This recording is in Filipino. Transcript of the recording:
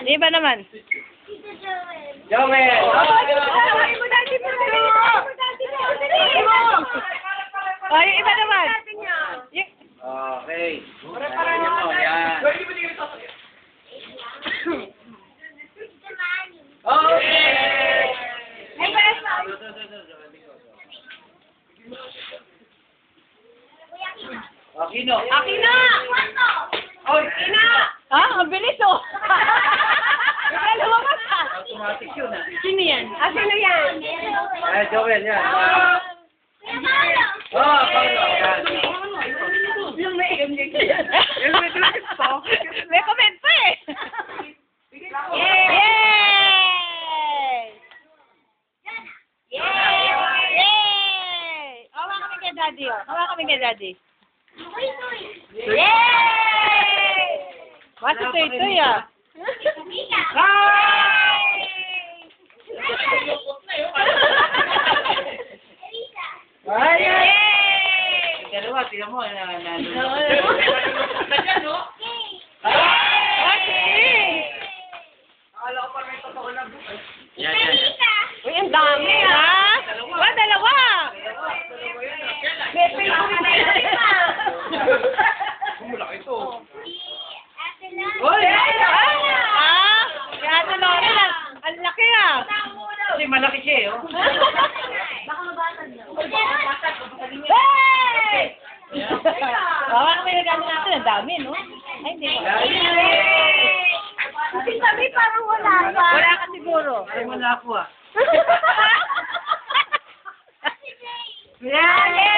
Iba naman. Joel! Oh, yung iba naman. Okay. Pare-pareho mo. Yan. Okay! Aquino. Aquino! Oy! Aquino! Ah, ang bilis oh. Ikaw lumabas ka. Automatic yun ah. Sino yan? Sino yan? Joel, yan. Oh, Paulo. Yan. May comment pa eh. Yay! Yay! Hawa kami kay Daddy oh. Hawa kami kay Daddy. Yay! What's ito ah? Ay! Yay! Dalawa, tingnan mo. Yan, yan. Uy, ang dami ah! Wa, dalawa! Malaki ito. Uy! Ah! Kaya ito Loren, ang laki ah! Kasi malaki siya eh. Oh. Hey! Bawa kami nagamit natin, ang dami no? Ay, hindi ko. Kasi kami parang wala pa. Wala ka siguro. Ay, wala ako ah. Yeah!